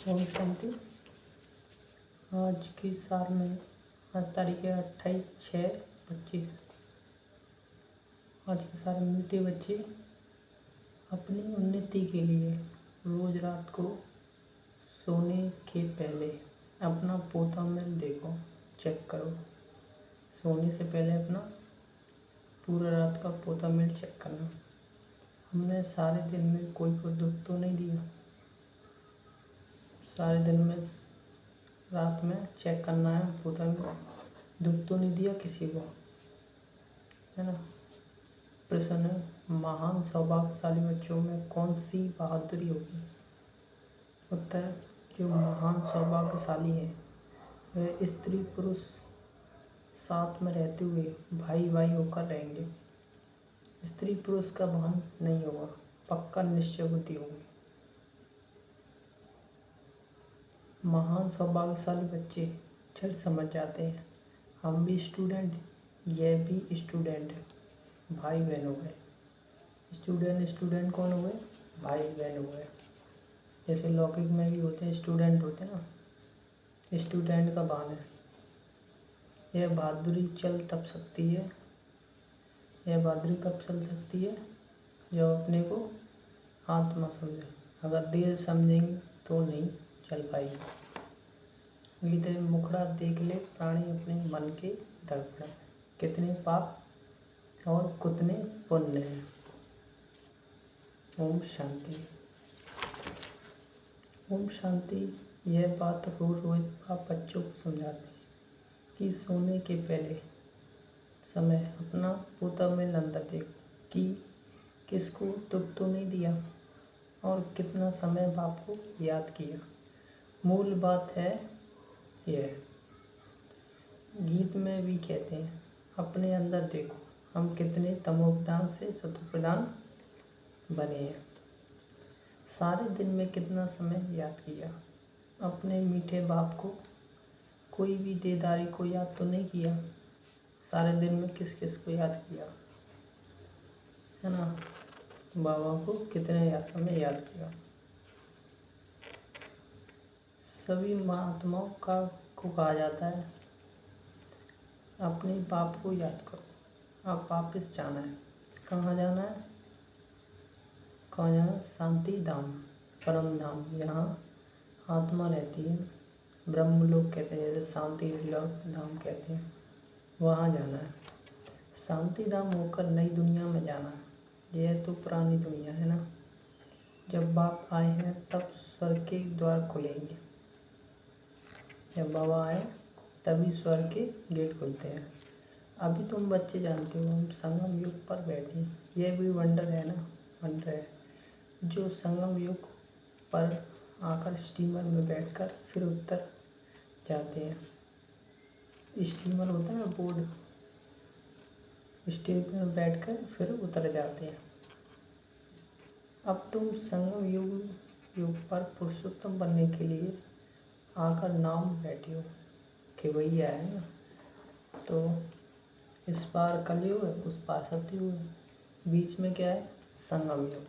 ओम शांति। आज की साल में आज तारीख है 28/6/25। आज के सारे मीठे बच्चे अपनी उन्नति के लिए रोज रात को सोने के पहले अपना पोता मेल देखो, चेक करो। सोने से पहले अपना पूरा रात का पोता मेल चेक करना। हमने सारे दिन में कोई को दुख तो नहीं दिया। सारे दिन में रात में चेक करना है पोता मेल, दुख तो नहीं दिया किसी को, है ना। प्रश्न है, महान सौभाग्यशाली बच्चों में कौन सी बहादुरी होगी? उत्तर, जो महान सौभाग्यशाली है वह स्त्री पुरुष साथ में रहते हुए भाई भाई होकर रहेंगे। स्त्री पुरुष का भान नहीं होगा, पक्का निश्चय बुद्धि होगी। महान सौभाग्यशाली बच्चे झट समझ जाते हैं, हम भी स्टूडेंट, यह भी स्टूडेंट है, भाई बहन हो गए। स्टूडेंट कौन हो गए? भाई बहन हो गए। जैसे लौकिक में भी होते हैं, स्टूडेंट होते हैं ना, स्टूडेंट का भान है। यह बहादुरी चल तब सकती है, यह बहादुरी कब चल सकती है? जब अपने को आत्मा समझे। अगर देर समझेंगे तो नहीं चल पाएगी। गीता में मुखड़ा देख ले प्राणी अपने मन के दर्पण, कितने पाप और कितने पुण्य हैं। ओम शांति। ओम शांति। यह बात रोज रोज आप बच्चों को समझाते हैं कि सोने के पहले समय अपना पोता मेल अंदर देखो कि किसको दुख तो नहीं दिया और कितना समय बाप को याद किया। मूल बात है यह। गीत में भी कहते हैं, अपने अंदर देखो हम कितने तमोप्रधान से सतोप्रधान बने हैं। सारे दिन में कितना समय याद किया अपने मीठे बाप को। कोई भी देदारी को याद तो नहीं किया। सारे दिन में किस किस को याद किया, है ना। बाबा को कितने समय याद किया। सभी महात्माओं को कहा जाता है अपने बाप को याद करो। अब वापस जाना है, कहाँ जाना है? कहाँ जाना? शांति धाम, परम धाम। यहाँ आत्मा रहती है, ब्रह्म लोग कहते हैं, जैसे शांति धाम कहते हैं, वहाँ जाना है। शांति धाम होकर नई दुनिया में जाना है। यह तो पुरानी दुनिया है ना। जब बाप आए हैं तब स्वर्ग के द्वार खुलेंगे। जब बाबा आए तभी स्वर्ग के गेट खुलते हैं। अभी तुम बच्चे जानते हो हम संगम युग पर बैठे हैं। यह भी वंडर है ना, वंडर है। जो संगम युग पर आकर स्टीमर में बैठकर फिर उत्तर जाते हैं। स्टीमर होता है ना, बोर्ड, स्टीमर में बैठकर फिर उतर जाते हैं। अब तुम संगम युग पर पुरुषोत्तम बनने के लिए आकर नाव में बैठे हो कि भैया है ना। तो इस पार कलयुग है, उस पार सतयुग है, बीच में क्या है? संगम युग।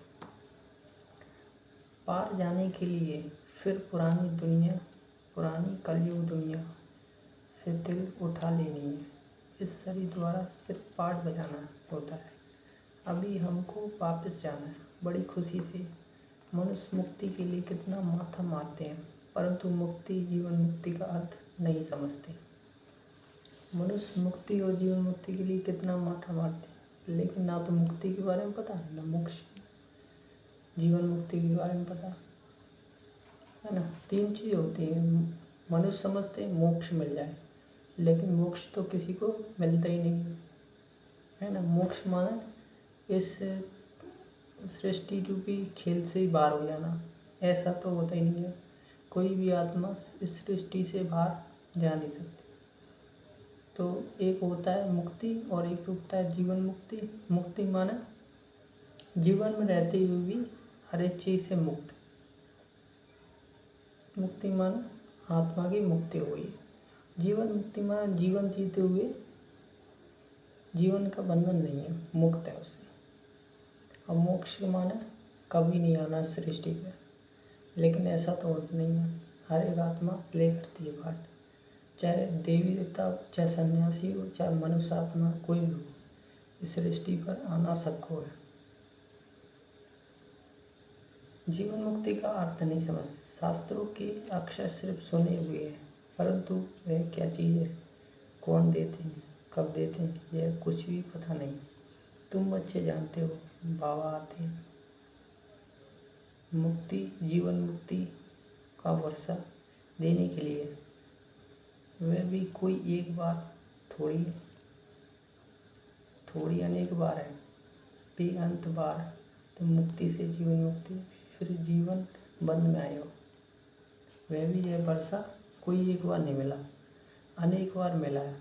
पार जाने के लिए फिर पुरानी दुनिया, पुरानी कलयुग दुनिया से दिल उठा लेनी है। इस शरीर द्वारा सिर्फ पाठ बजाना होता है। अभी हमको वापस जाना है बड़ी खुशी से। मनुष्य मुक्ति के लिए कितना माथा मारते हैं, परंतु मुक्ति, जीवन मुक्ति का अर्थ नहीं समझते। मनुष्य मुक्ति और जीवन मुक्ति के लिए कितना माथा मारते हैं, लेकिन ना तो मुक्ति के बारे में पता है, ना मोक्ष, जीवन मुक्ति के बारे में पता है ना। तीन चीज़ होती हैं। मनुष्य समझते हैं मोक्ष मिल जाए, लेकिन मोक्ष तो किसी को मिलता ही नहीं है ना। मोक्ष माने इस सृष्टि रूपी खेल से ही बाहर हो जाना, ऐसा तो होता ही नहीं है। कोई भी आत्मा इस सृष्टि से बाहर जा नहीं सकती। तो एक होता है मुक्ति और एक होता है जीवन मुक्ति। मुक्ति माने जीवन में रहते हुए भी हर एक चीज़ से मुक्त। मुक्ति माने आत्मा की मुक्ति हुई। जीवन मुक्ति माने जीवन जीते हुए जीवन का बंधन नहीं है, मुक्त है उससे। और मोक्ष माने कभी नहीं आना सृष्टि पे, लेकिन ऐसा तो नहीं है। हर एक आत्मा प्ले करती है पार्ट, चाहे देवी देवता हो, चाहे सन्यासी हो, चाहे मनुष्य आत्मा, कोई भी हो, इस सृष्टि पर आना सबको है। जीवन मुक्ति का अर्थ नहीं समझते। शास्त्रों के अक्षर सिर्फ सुने हुए हैं, परंतु वह क्या चीज़ है, कौन देते हैं, कब देते हैं, यह कुछ भी पता नहीं। तुम अच्छे जानते हो, बाबा आते हैं मुक्ति, जीवन मुक्ति का वर्षा देने के लिए। वह भी कोई एक बार थोड़ी थोड़ी अनेक बार है, बेअंत बार। तुम मुक्ति से जीवन मुक्ति, फिर जीवन बंद में आए हो। वह भी यह वर्षा कोई एक बार नहीं मिला, अनेक बार मिला है।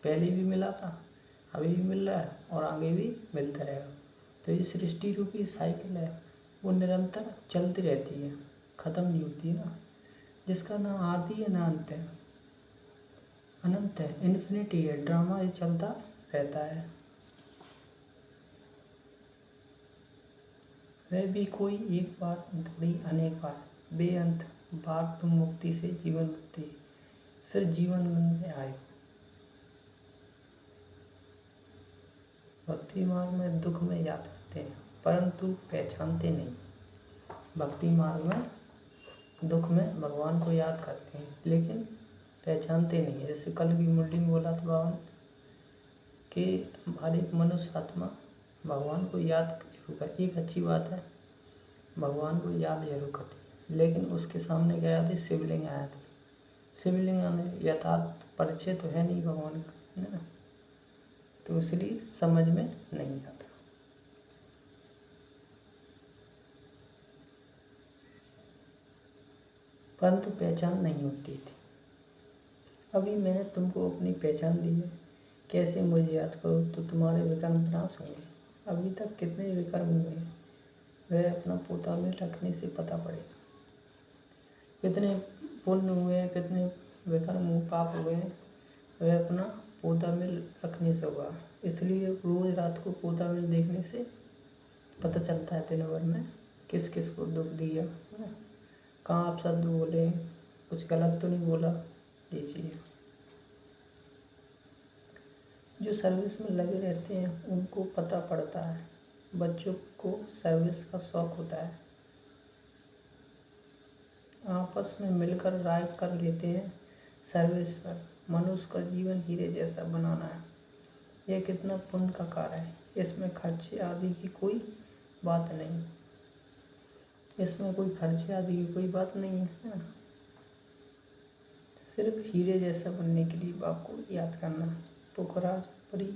पहले भी मिला था, अभी भी मिल रहा है और आगे भी मिलता रहेगा। तो ये सृष्टि रूपी साइकिल है, वो निरंतर चलती रहती है, ख़त्म नहीं होती है ना, जिसका ना आदि है ना अंत है, अनंत है, इन्फिनिटी है। ड्रामा ये चलता रहता है। वह भी कोई एक बार थोड़ी अनेक बार, बेअंत बार। तुम मुक्ति से जीवन मुक्ति, फिर जीवन में आए। भक्ति मार्ग में दुख में याद करते हैं, परंतु पहचानते नहीं। भक्ति मार्ग में दुख में भगवान को याद करते हैं, लेकिन पहचानते नहीं। जैसे कल की मुरली में बोला था बाबा कि हर एक मनुष्य आत्मा भगवान को याद जरूर कर। एक अच्छी बात है, भगवान को याद जरूर करती है, लेकिन उसके सामने क्या आया थी, शिवलिंग आया था। शिवलिंग यथार्थ परिचय तो है नहीं भगवान का, है ना, तो इसलिए समझ में नहीं आता। परंतु पहचान नहीं होती थी। अभी मैंने तुमको अपनी पहचान दी है, कैसे मुझे याद करो तो तुम्हारे विकर्म नाश होंगे। अभी तक कितने विकर्म हुए हैं, वह अपना पोता में रखने से पता पड़ेगा। कितने पुण्य हुए हैं, कितने विकर्म पाप हुए हैं, वह अपना पोता मिल रखने से होगा। इसलिए रोज़ रात को पोता मिल देखने से पता चलता है दिन भर में किस किस को दुख दिया, है ना, कहाँ आप शब्द बोले, कुछ गलत तो नहीं बोला, ये चीज़। जो सर्विस में लगे रहते हैं उनको पता पड़ता है। बच्चों को सर्विस का शौक होता है, आपस में मिलकर राय कर लेते हैं सर्विस पर। मनुष्य का जीवन हीरे जैसा बनाना है, यह कितना पुण्य का कार्य है। इसमें खर्चे आदि की कोई बात नहीं, इसमें कोई खर्चे आदि की कोई बात नहीं है। सिर्फ हीरे जैसा बनने के लिए बाप को याद करना। पुखराज परी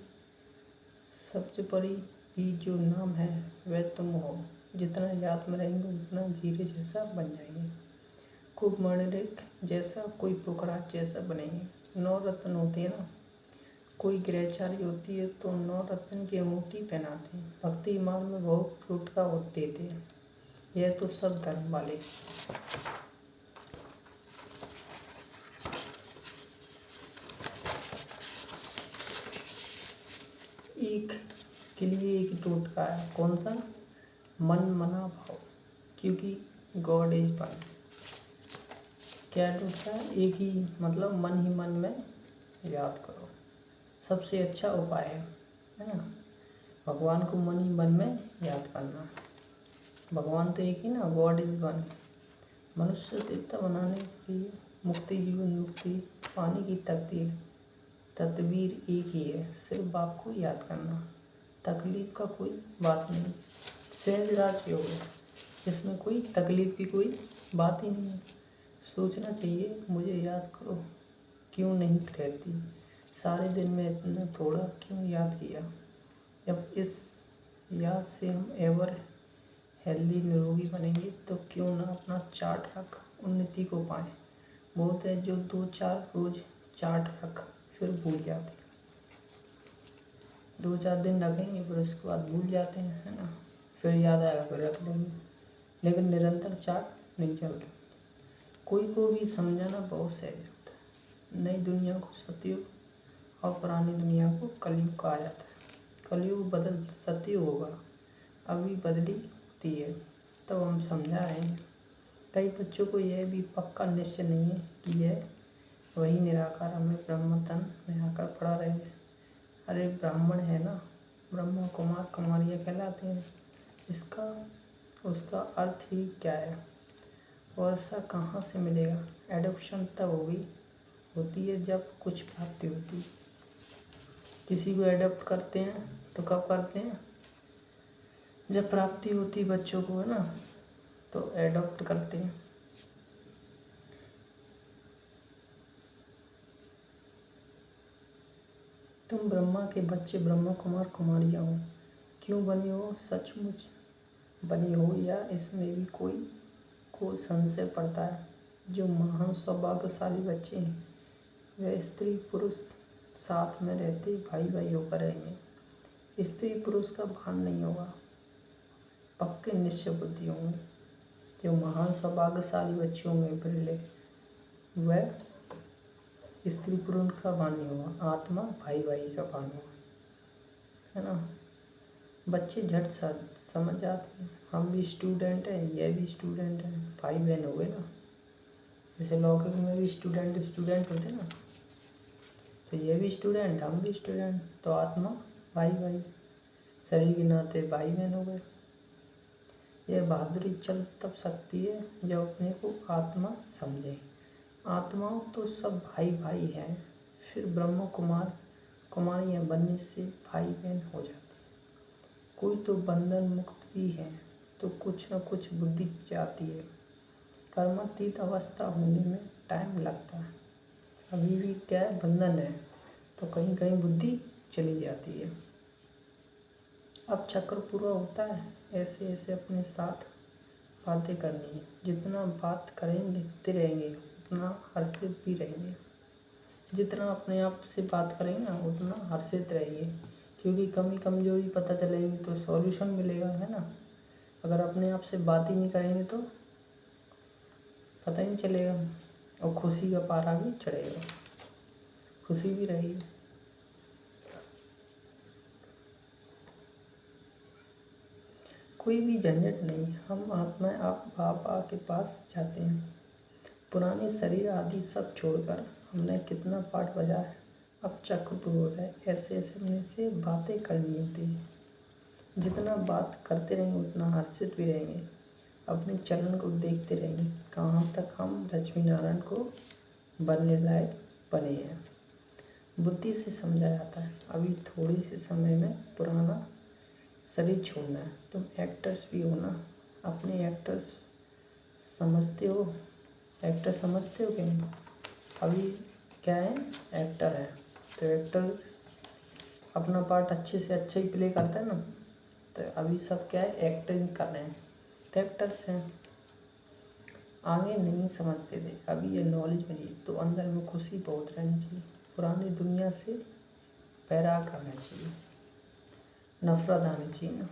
सब्ज परी भी जो नाम है वह तुम हो। जितना याद में रहेंगे उतना हीरे जैसा बन जाएंगे। खूब मणिक जैसा, कोई पुखराज जैसा बनेंगे। 9 रत्न होते हैं ना, कोई गृहचारी होती है तो 9 रत्न की अंगूठी पहनाते हैं। भक्ति मार्ग में बहुत टोटका देते हैं, यह तो सब धर्म वाले। एक के लिए एक टोटका है, कौन सा, मन मना भाव, क्योंकि गॉड इज वन। क्या टोटका है, एक ही, मतलब मन ही मन में याद करो, सबसे अच्छा उपाय है ना। भगवान को मन ही मन में याद करना। भगवान तो एक ही ना, गॉड इज वन। मनुष्य देवता बनाने के लिए मुक्ति, जीवन मुक्ति पाने की तदबीर एक ही है, सिर्फ बाप को याद करना। तकलीफ का कोई बात नहीं, सहज राज योग है, इसमें कोई तकलीफ की कोई बात ही नहीं है। सोचना चाहिए मुझे याद करो, क्यों नहीं रहती, सारे दिन में इतना थोड़ा क्यों याद किया। जब इस याद से हम एवर हेल्दी निरोगी बनेंगे तो क्यों ना अपना चार्ट रख उन्नति को पाएँ। बहुत है जो 2-4 रोज चार्ट रख फिर भूल जाते हैं, 2-4 दिन रखेंगे फिर उसके बाद भूल जाते हैं, है ना, फिर याद आएगा फिर रख लेंगे, लेकिन निरंतर चार्ट नहीं चलता। कोई को भी समझाना बहुत सहज होता है। नई दुनिया को सतयुग और पुरानी दुनिया को कलयुग कहा जाता है। कलयुग बदल सतयुग होगा, अभी बदली होती है, तब हम समझा रहे हैं। कई बच्चों को यह भी पक्का निश्चय नहीं है कि यह वही निराकार हमें ब्रह्म तन में आकर पढ़ा रहे हैं। अरे ब्राह्मण है ना, ब्रह्मा कुमार कुमारियाँ कहलाते हैं। इसका उसका अर्थ ही क्या है? और ऐसा कहाँ से मिलेगा? एडॉप्शन तब होती है जब कुछ प्राप्ति होती है। किसी को एडॉप्ट करते हैं तो कब करते हैं? जब प्राप्ति होती बच्चों को, है ना, तो एडॉप्ट करते हैं। तुम ब्रह्मा के बच्चे ब्रह्मा कुमार कुमारियाँ हो। क्यों बने हो? सचमुच बने हो या इसमें भी को संशय पड़ता है? जो महान सौभाग्यशाली बच्चे हैं वे स्त्री पुरुष साथ में रहते भाई भाई होकर रहेंगे। स्त्री पुरुष का भान नहीं होगा, पक्के निश्चय बुद्धि होंगे। जो महान सौभाग्यशाली बच्चे होंगे बिरले, वह स्त्री पुरुष का भान नहीं होगा, आत्मा भाई भाई का भान होगा, है ना। बच्चे झट समझ जाते हैं। हम भी स्टूडेंट हैं, यह भी स्टूडेंट है, भाई बहन हो गए ना। जैसे लौकिक में भी स्टूडेंट होते ना, तो ये भी स्टूडेंट, हम भी स्टूडेंट, तो आत्मा भाई भाई, शरीर के नाते भाई बहन हो गए। यह बहादुरी चल तब सकती है जब अपने को आत्मा समझे। आत्माओं तो सब भाई भाई हैं, फिर ब्रह्म कुमार कुमारियाँ बनने से भाई बहन हो जाते। कोई तो बंधन मुक्त भी है, तो कुछ न कुछ बुद्धि जाती है। कर्मातीत अवस्था होने में टाइम लगता है। अभी भी क्या है, बंधन है, तो कहीं कहीं बुद्धि चली जाती है। अब चक्र पूरा होता है, ऐसे ऐसे अपने साथ बातें करनी है। जितना बात करेंगे रहेंगे उतना हर्षित भी रहेंगे। जितना अपने आप से बात करेंगे ना उतना हर्षित रहेंगे, क्योंकि कमी कमजोरी पता चलेगी तो सॉल्यूशन मिलेगा, है ना। अगर अपने आप से बात ही नहीं करेंगे तो पता ही नहीं चलेगा, और खुशी का पारा भी चढ़ेगा, खुशी भी रहेगी। कोई भी झंझट नहीं, हम आत्माएं आप बाबा के पास जाते हैं। पुराने शरीर आदि सब छोड़कर हमने कितना पाठ बजा है। अब चक्र पूरा हो रहा है, ऐसे ऐसे में से बातें करनी होती है। जितना बात करते रहेंगे उतना हर्षित भी रहेंगे, अपने चलन को देखते रहेंगे कहाँ तक हम लक्ष्मी नारायण को बनने लायक बने हैं। बुद्धि से समझा जाता है। अभी थोड़ी से समय में पुराना शरीर छोड़ना है। तुम एक्टर्स भी हो ना, अपने एक्टर्स समझते हो? एक्टर समझते हो क्या? अभी क्या है, एक्टर है, तो एक्टर अपना पार्ट अच्छे से अच्छा ही प्ले करता है ना। तो अभी सब क्या है, एक्टिंग कर रहे हैं, तो एक्टर्स हैं। आगे नहीं समझते थे, अभी ये नॉलेज मिली तो अंदर में खुशी बहुत रहनी चाहिए। पुरानी दुनिया से बैराग आना चाहिए, नफरत आनी चाहिए ना,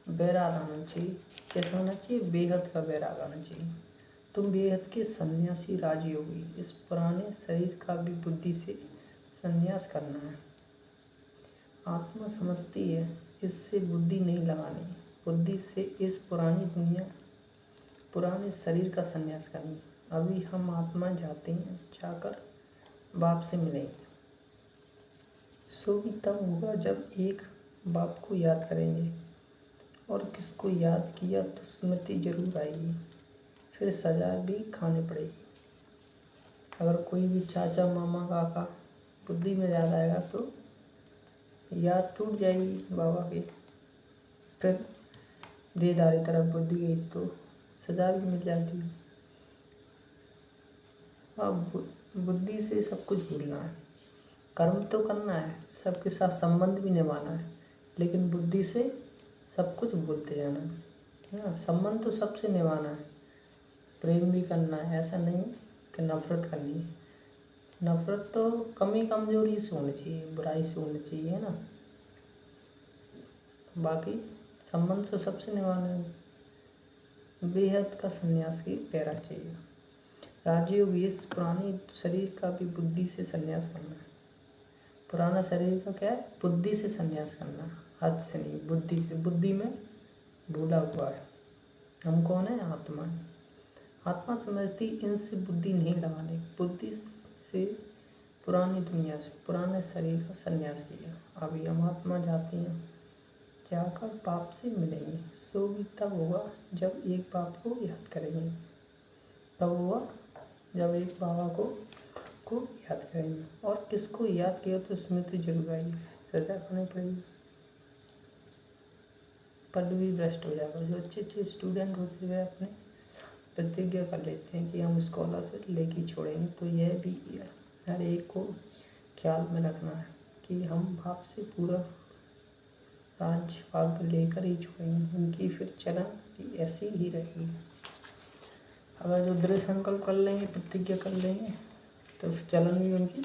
बैराग आना चाहिए। कैसा होना चाहिए? बेहद का बैराग आना चाहिए। तुम बेहद के सन्यासी राजयोगी, इस पुराने शरीर का भी बुद्धि से संन्यास करना है। आत्मा समझती है, इससे बुद्धि नहीं लगानी, बुद्धि से इस पुरानी दुनिया पुराने शरीर का संन्यास करनी। अभी हम आत्मा जाते हैं, जाकर बाप से मिलेंगे। सो भी तब होगा जब एक बाप को याद करेंगे, और किसको याद किया तो स्मृति जरूर आएगी, फिर सजा भी खानी पड़ेगी। अगर कोई भी चाचा मामा काका बुद्धि में ज़्यादा आएगा तो याद टूट जाएगी बाबा की, फिर देदारी तरफ बुद्धि गई तो सजा भी मिल जाती है। अब बुद्धि से सब कुछ भूलना है, कर्म तो करना है, सबके साथ संबंध भी निभाना है, लेकिन बुद्धि से सब कुछ भूलते जाना है ना। संबंध तो सबसे निभाना है, प्रेम भी करना है, ऐसा नहीं कि नफरत करनी है। नफरत तो कमी कमजोरी से होनी चाहिए, बुराई से होनी चाहिए, है ना। बाकी संबंध तो सबसे निभाना है। बेहद का संन्यास की पैरा चाहिए। राजयोग इस पुरानी शरीर का भी बुद्धि से संन्यास करना है। पुराना शरीर का क्या है? बुद्धि से संन्यास करना है, हाथ से नहीं, बुद्धि से। बुद्धि में भूला हुआ है। हम कौन है? आत्मा है। आत्मा समझती इनसे बुद्धि नहीं लगाने, बुद्धि से पुरानी दुनिया से, पुराने शरीर का संन्यास किया। अभी हम आत्मा जाती हैं, जाकर बाप से मिलेंगे। सो भी तब होगा जब एक बाप को याद करेंगे। तब हुआ जब एक बाबा को याद करेंगे। और किसको याद किया तो स्मृति जरूर आएगी, सजा करनी पड़ेगी, पद भी भ्रष्ट हो जाएगा। जो अच्छे अच्छे स्टूडेंट होते हुए अपने प्रतिज्ञा कर लेते हैं कि हम स्कॉलरशिप लेके छोड़ेंगे, तो यह भी हर एक को ख्याल में रखना है कि हम बाप से पूरा राज्य भाग लेकर ही छोड़ेंगे। उनकी फिर चलन भी ऐसी ही रहेगी। अगर जो दृढ़ संकल्प कर लेंगे, प्रतिज्ञा कर लेंगे, तो फिर चलन भी उनकी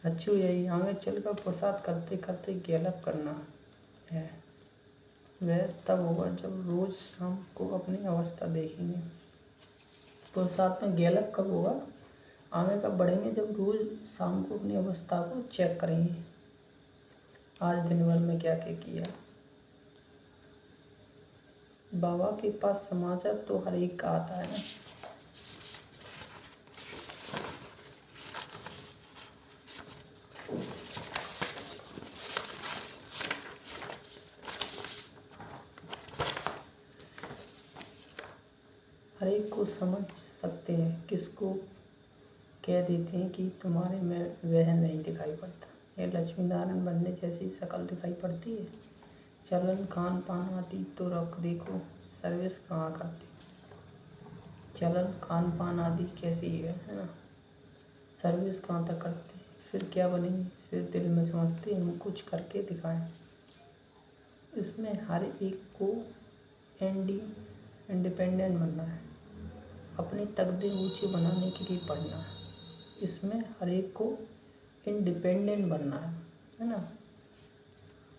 अच्छी हो जाएगी। आगे चलकर प्रसाद करते करते गैलप करना है। वह तब होगा जब रोज शाम को अपनी अवस्था देखेंगे। प्रसाद में गैलप कब होगा, आगे कब बढ़ेंगे, जब रोज शाम को अपनी अवस्था को चेक करेंगे। आज दिन भर में क्या क्या किया। बाबा के पास समाचार तो हर एक का आता है ना। हर एक को समझ सकते हैं, किसको कह देते हैं कि तुम्हारे में वह नहीं दिखाई पड़ता। ये लक्ष्मी नारायण बनने जैसी शकल दिखाई पड़ती है। चलन खान पान आदि तो रख देखो, सर्विस कहाँ करती। चलन खान पान आदि कैसी है ना, सर्विस कहाँ तक करते। फिर क्या बनेंगे, फिर दिल में समझते हम कुछ करके दिखाएं। इसमें हर एक को इंडिपेंडेंट बनना है, अपनी तकदीर ऊंची बनाने के लिए पढ़ना है। इसमें हर एक को इंडिपेंडेंट बनना है ना,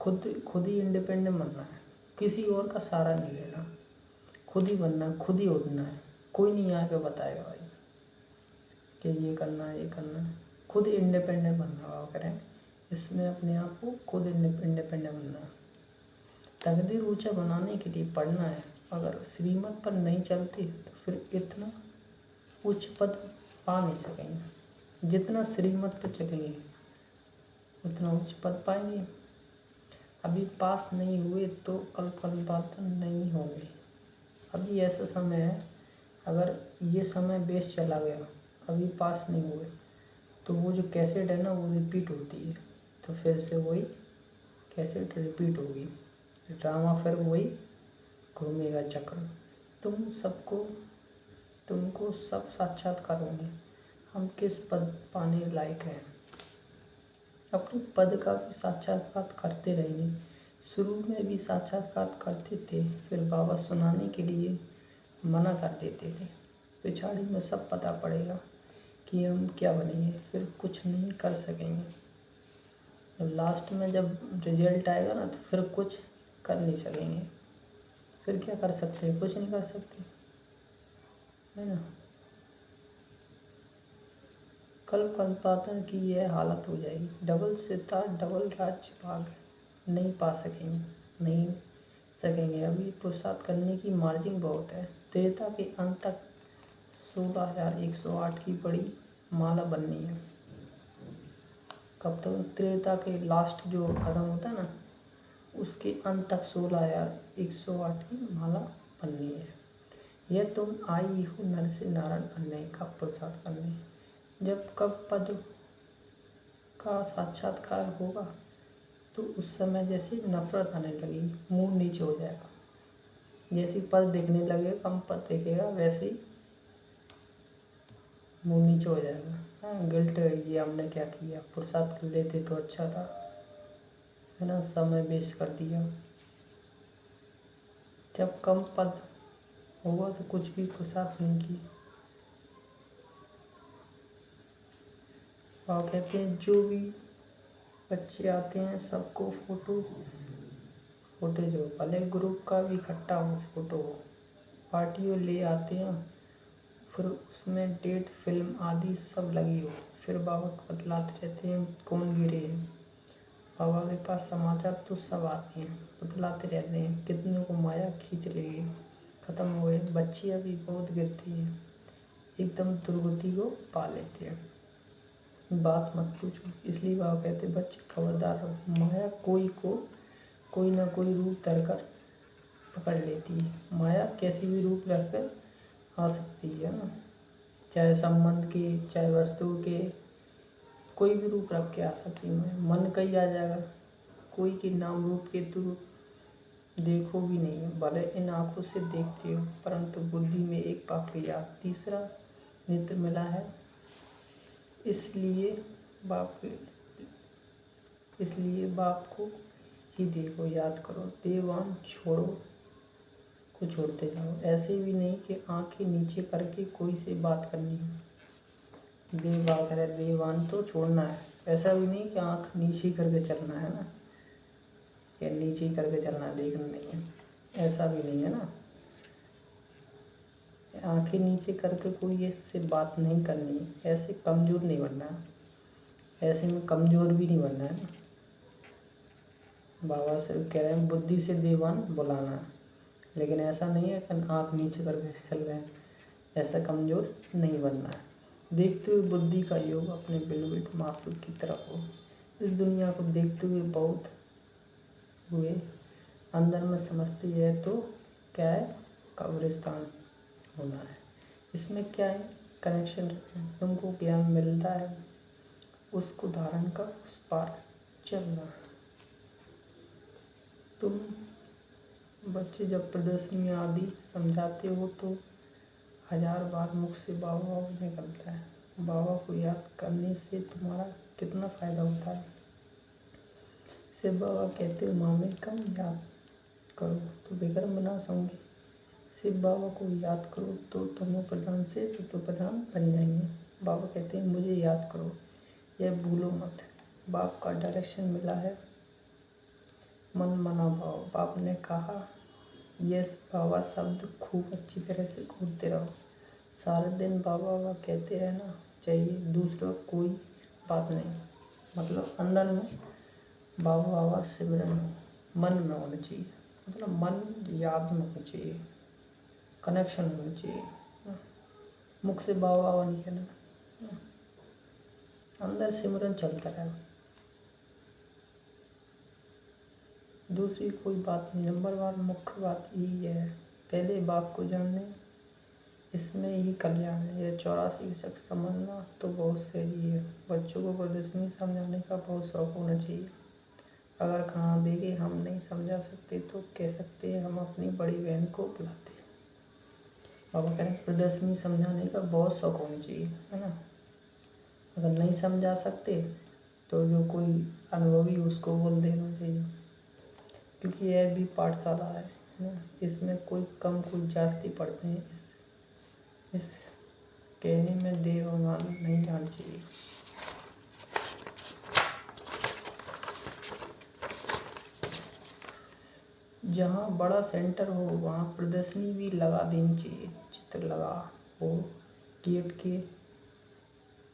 खुद ही इंडिपेंडेंट बनना है, किसी और का सहारा नहीं लेना, खुद ही बनना है, खुद ही उठना है। कोई नहीं आके बताएगा भाई कि ये करना है ये करना है, खुद इंडिपेंडेंट बनना करें। इसमें अपने आप को खुद इंडिपेंडेंट बनना है। तकदीर ऊंचा बनाने के लिए पढ़ना है। अगर श्रीमत पर नहीं चलती तो फिर इतना उच्च पद पा नहीं सकेंगे। जितना श्रीमत पर चलेंगे उतना उच्च पद पाएंगे। अभी पास नहीं हुए तो कल परिवर्तन नहीं होंगे। अभी ऐसा समय है, अगर ये समय बेस्ट चला गया, अभी पास नहीं हुए, तो वो जो कैसेट है ना वो रिपीट होती है, तो फिर से वही कैसेट रिपीट होगी, ड्रामा फिर वही घूमेगा चक्र। तुमको सब साक्षात्कार होंगे। हम किस पद पाने लायक हैं, अपने पद का भी साक्षात्कार करते रहेंगे। शुरू में भी साक्षात्कार करते थे, फिर बाबा सुनाने के लिए मना कर देते थे। पिछाड़ी में सब पता पड़ेगा कि हम क्या बनेंगे, फिर कुछ नहीं कर सकेंगे। जब लास्ट में जब रिजल्ट आएगा ना तो फिर कुछ कर नहीं सकेंगे। फिर क्या कर सकते हैं, कुछ नहीं कर सकते, है ना। कल पाता कि यह हालत हो जाएगी। डबल सितार डबल राज्य भाग नहीं पा सकेंगे, नहीं सकेंगे। अभी प्रसाद करने की मार्जिन बहुत है। त्रेता के अंत तक 16,108 की बड़ी माला बननी है। कब तक, त्रेता के लास्ट जो कदम होता है ना उसके अंत तक 16,108 की माला बननी है। यह तुम आई हो नर से नारायण बनने का प्रसाद करने। जब कब पद का साक्षात्कार होगा तो उस समय जैसे नफरत आने लगेगी, मुंह नीचे हो जाएगा। जैसे पद देखने लगे, कम पद देखेगा, वैसे ही मुंह नीचे हो जाएगा। हाँ, गिल्ट ये हमने क्या किया, प्रसाद कर लेते तो अच्छा था, है ना, समय वेस्ट कर दिया। जब कम पद होगा तो कुछ भी प्रसाद नहीं किया। और कहते हैं जो भी बच्चे आते हैं सबको फोटो जो भले ग्रुप का भी इकट्ठा हो, फोटो हो, पार्टियों ले आते हैं, फिर उसमें डेट फिल्म आदि सब लगी हो, फिर बाबा को बतलाते रहते हैं कौन गिरे हैं। बाबा के पास समाचार तो सब आते हैं, बतलाते रहते हैं कितनों को माया खींच लेगी। ख़त्म हो गए। बच्ची अभी बहुत गिरती है, एकदम दुर्गति को पा लेते हैं। बात मत पूछो। इसलिए बाबा कहते बच्चे खबरदार रहो। माया कोई ना कोई रूप धरकर पकड़ लेती है। माया कैसी भी रूप रखकर आ सकती है ना, चाहे संबंध के, चाहे वस्तु के, कोई भी रूप रख के आ सकती है। मन का ही आ जाएगा, कोई के नाम रूप के तो देखो भी नहीं है, भले इन आँखों से देखते हो, परंतु बुद्धि में एक पाप की याद। तीसरा नित्य मिला है, इसलिए बाप को ही देखो, याद करो। देवान को छोड़ते जाओ। ऐसे भी नहीं कि आंखें नीचे करके कोई से बात करनी है। देवान तो छोड़ना है। ऐसा भी नहीं कि आंख नीचे करके चलना है ना, या नीचे करके चलना देखना नहीं है, ऐसा भी नहीं है ना। आंखें नीचे करके कोई इससे बात नहीं करनी है। ऐसे कमज़ोर नहीं बनना है, ऐसे में कमज़ोर भी नहीं बनना है ना। बाबा से कह रहे हैं बुद्धि से देवान बुलाना है, लेकिन ऐसा नहीं है कि आंख नीचे करके चल रहे हैं, ऐसा कमज़ोर नहीं बनना है। देखते हुए बुद्धि का योग अपने बिल्कुल मासूम की तरफ हो। इस दुनिया को देखते हुए बहुत हुए, अंदर में समझते है तो क्या है, कब्रिस्तान होना है। इसमें क्या है, कनेक्शन तुमको ज्ञान मिलता है, उसको धारण कर उस पार चलना है। तुम बच्चे जब प्रदर्शनी आदि समझाते हो तो 1000 बार मुख से बाबा निकलता है। बाबा को याद करने से तुम्हारा कितना फ़ायदा होता है। शिव बाबा कहते हो मामे कम याद करो तो विक्रम बना सकोगे। शिव बाबा को याद करो तो तमो प्रधान से सतो प्रधान बन जाएंगे। बाबा कहते हैं मुझे याद करो, यह भूलो मत। बाप का डायरेक्शन मिला है, मन मना भाव। बाप ने कहा यस बाबा शब्द खूब अच्छी तरह से घूरते रहो। सारे दिन बाबा बाबा कहते रहना चाहिए, दूसरा कोई बात नहीं। मतलब अंदर में बाबा बाबा सिमरन मन में होना चाहिए, मतलब मन याद में होना चाहिए, कनेक्शन होना चाहिए। मुख से बाबा बाबा नहीं कहना, अंदर सिमरन चलता रहे। दूसरी कोई बात नहीं। नंबर 1 मुख्य बात यही है, पहले बाप को जानने, इसमें ही कल्याण है। यह 84 शख्स समझना तो बहुत सही है। बच्चों को प्रदर्शनी समझाने का बहुत शौक होना चाहिए। अगर खाना देके हम नहीं समझा सकते तो कह सकते हैं हम अपनी बड़ी बहन को बुलाते हैं। बाबा कह रहे हैं प्रदर्शनी समझाने का बहुत शौक होना चाहिए, है ना। अगर नहीं समझा सकते तो जो कोई अनुभवी उसको बोल देना चाहिए, क्योंकि यह भी पाठशाला है ना, इसमें कोई कम कोई जास्ती पढ़ते हैं। इस कहने में देवान नहीं आना चाहिए। जहाँ बड़ा सेंटर हो वहाँ प्रदर्शनी भी लगा देनी चाहिए, चित्र लगा हो।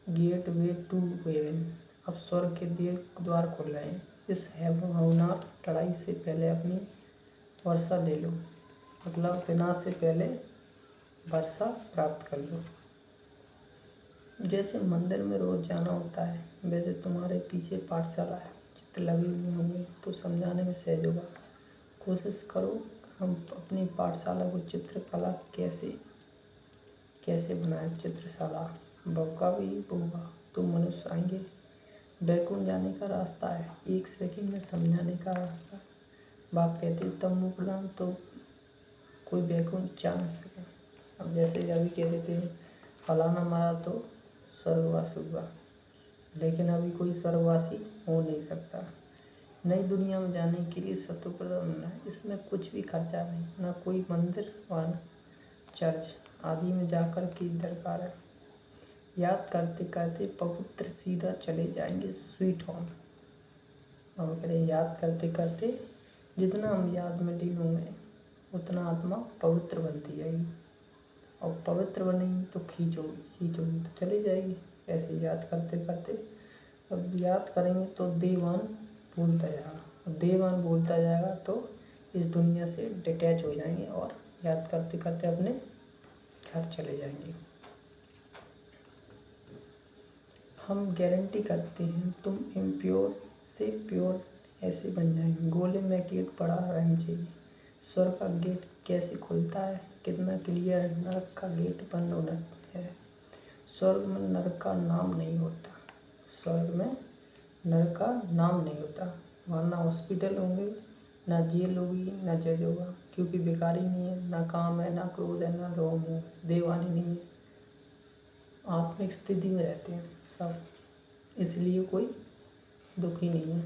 Gateway to heaven. अब स्वर्ग के द्वार खुल रहे हैं। इस होनहार लड़ाई से पहले अपनी वर्षा ले लो, मतलब विनाश से पहले वर्षा प्राप्त कर लो। जैसे मंदिर में रोज जाना होता है, वैसे तुम्हारे पीछे पाठशाला है, चित्र लगे हुए होंगे तो समझाने में सहज होगा। कोशिश करो हम अपनी पाठशाला को चित्रकला कैसे बनाए। चित्रशाला बबका भी होगा तो मनुष्य आएंगे। बैकुंठ जाने का रास्ता है, 1 सेकंड में समझाने का रास्ता। बाप कहते तमो प्रधान तो कोई बैकुंठ जा न सके। अब जैसे अभी कह देते हैं फलाना मरा तो स्वर्गवासी हुआ, लेकिन अभी कोई स्वर्गवासी हो नहीं सकता। नई दुनिया में जाने के लिए सतोप्रधान होना है। इसमें कुछ भी खर्चा नहीं, ना कोई मंदिर और चर्च आदि में जाकर की दरकार है। याद करते करते पवित्र सीधा चले जाएंगे स्वीट होम। हम करें याद करते करते जितना हम याद में लीन होंगे उतना आत्मा पवित्र बनती जाएगी, और पवित्र बनेगी तो खींचोगी तो चली जाएगी। ऐसे याद करते करते अब याद करेंगे तो देवान भूलता जाएगा, और देवान भूलता जाएगा तो इस दुनिया से डिटैच हो जाएंगे और याद करते करते अपने घर चले जाएंगे। हम गारंटी करते हैं तुम इम्प्योर से प्योर ऐसे बन जाएंगे। गोले में गेट पड़ा रहना चाहिए। स्वर्ग का गेट कैसे खुलता है, कितना क्लियर है। नरक का गेट बंद होना है। स्वर्ग में नरक का नाम नहीं होता। स्वर्ग में नरक का नाम नहीं होता। वहाँ ना हॉस्पिटल होंगे, ना जेल होगी, ना जज होगा, क्योंकि बेकारी नहीं है, ना काम है, ना क्रोध है, ना लोभ है, देवानी नहीं है। आत्मिक स्थिति में रहते हैं सब, इसलिए कोई दुखी नहीं है।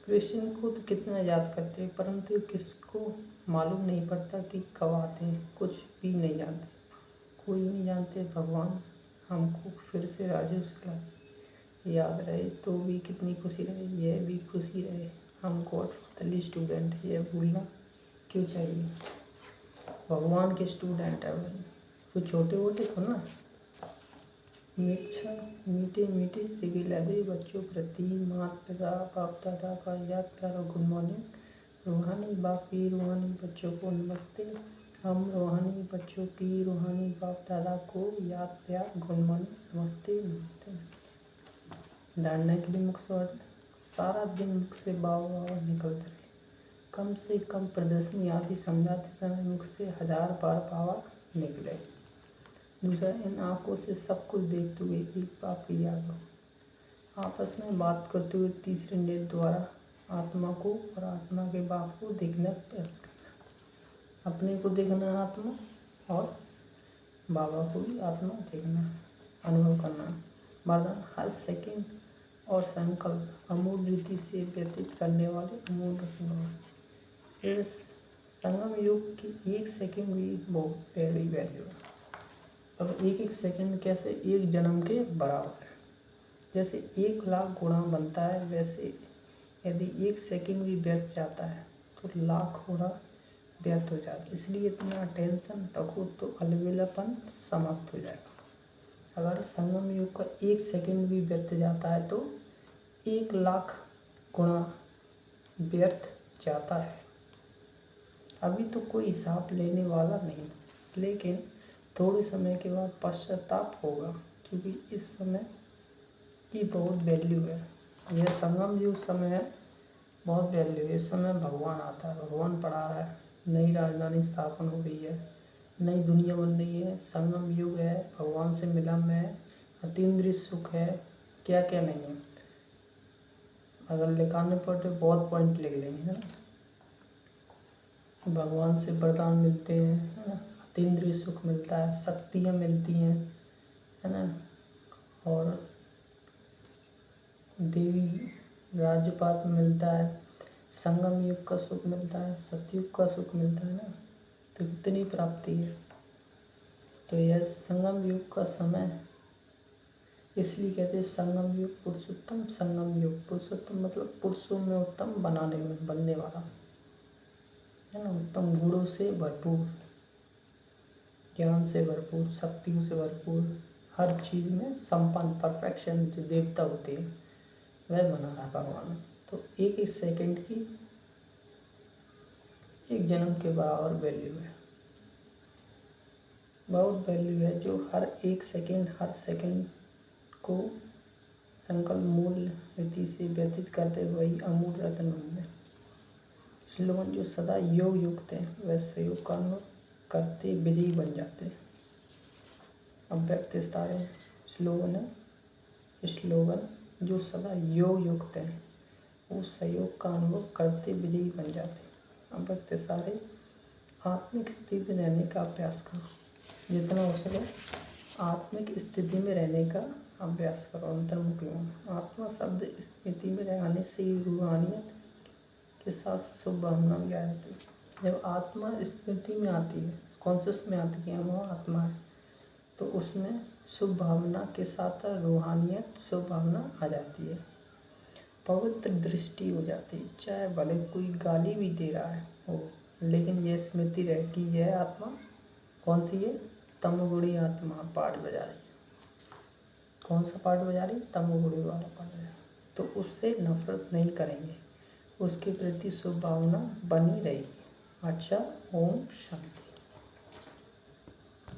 कृष्ण को तो कितना याद करते हैं, परंतु किसको मालूम नहीं पड़ता कि कब आते हैं। कुछ भी नहीं जानते, कोई नहीं जानते। भगवान हमको फिर से राजू से याद रहे तो भी कितनी खुशी रहे, यह भी खुशी रहे। हम गॉड फादरली स्टूडेंट, यह भूलना क्यों चाहिए। भगवान के स्टूडेंट है भाई, कुछ छोटे मोटे थो ना। मीठे मीठे सिगिल दे बच्चों प्रति, माता पिता बाप दादा का याद प्यारा गुड मॉर्निंग। रूहानी बापी रूहानी बच्चों को नमस्ते। हम रूहानी बच्चों की रूहानी बाप दादा को याद प्यार गुड मॉर्निंग नमस्ते नमस्ते। डालने के लिए मुख से सारा दिन मुख से बाबा निकलते रहे। कम से कम प्रदर्शनी आदि समझाते समय मुख से 1000 बार बाबा निकले। दूसरा, इन आँखों से सब कुछ देखते हुए एक बाप की याद हो। आपस में बात करते हुए तीसरे नेत्र द्वारा आत्मा को और आत्मा के बाप को देखना प्रयास करना। अपने को देखना आत्मा और बाबा को भी आत्मा देखना, अनुभव करना। वरदान, हर सेकंड और संकल्प अमूल रीति से व्यतीत करने वाले अमूल रखने वाले। इस संगम युग की एक सेकंड भी बहुत बड़ी वैल्यू है। अब एक सेकंड कैसे एक जन्म के बराबर है। जैसे 1,00,000 गुणा बनता है, वैसे यदि एक सेकंड भी व्यर्थ जाता है तो लाख गुणा व्यर्थ हो जाता है। इसलिए इतना टेंशन रखो तो अलबेलापन समाप्त हो जाएगा। अगर संगम युग का एक सेकंड भी व्यर्थ जाता है तो 1,00,000 गुणा व्यर्थ जाता है। अभी तो कोई हिसाब लेने वाला नहीं, लेकिन थोड़े समय के बाद पश्चाताप होगा, क्योंकि इस समय की बहुत वैल्यू है। यह संगम युग समय है, बहुत वैल्यू है। इस समय भगवान आता है, भगवान पढ़ा रहा है, नई राजधानी स्थापन हो गई है, नई दुनिया बन रही है। संगम युग है, भगवान से मिलन है, अतीन्द्रिय सुख है, क्या क्या नहीं है। अगर लिखाने पर तो बहुत पॉइंट लिख लेंगे, है ना। भगवान से वरदान मिलते हैं, है ना, अतीन्द्रिय सुख मिलता है, शक्तियाँ मिलती हैं, है ना, और देवी राज्यपात मिलता है, संगम युग का सुख मिलता है, सतयुग का सुख मिलता है ना। तो कितनी प्राप्ति है। तो यह संगम युग का समय है, इसलिए कहते हैं संगम युग पुरुषोत्तम। संगम युग पुरुषोत्तम मतलब पुरुषों में उत्तम बनने वाला, है ना। उत्तम गुणों से भरपूर, ज्ञान से भरपूर, शक्तियों से भरपूर, हर चीज़ में संपन्न, परफेक्शन जो देवता होते हैं वह बना रहा भगवान। तो एक एक सेकंड की एक जन्म के बराबर वैल्यू है, बहुत वैल्यू है। जो हर एक सेकंड, हर सेकंड को संकल्प मूल रीति से व्यतीत करते वही अमूल रत्न है। श्लोगन, जो सदा योग युक्त हैं वह सहयोग का अनुभव करते विजयी बन जाते हैं। अव्यक्त स्तारे स्लोगन है। स्लोगन, जो सदा योग युक्त हैं वो सहयोग का अनुभव करते विजयी बन जाते हैं। अव्यक्त सारे आत्मिक स्थिति में रहने का अभ्यास करो, जितना हो सके आत्मिक स्थिति में रहने का अभ्यास करो। अंतर्मुखी हो। आत्मा शब्द स्थिति में रहने से रूहानियत के साथ शुभ भावना भी आ जाती है। जब आत्मा स्मृति में आती है, कॉन्शियस में आती है, वो आत्मा है, तो उसमें शुभ भावना के साथ रूहानियत, शुभ भावना आ जाती है, पवित्र दृष्टि हो जाती है। चाहे भले कोई गाली भी दे रहा है हो, लेकिन यह स्मृति रहे कि यह आत्मा कौन सी है, तमोगुणी आत्मा पाठ बजा रही है। कौन सा पाठ बजा रही है, तमोगुणी वाला पाठ बजा रही है। तो उससे नफरत नहीं करेंगे, उसके प्रति शुभ भावना बनी रहेगी। अच्छा, ओम शांति।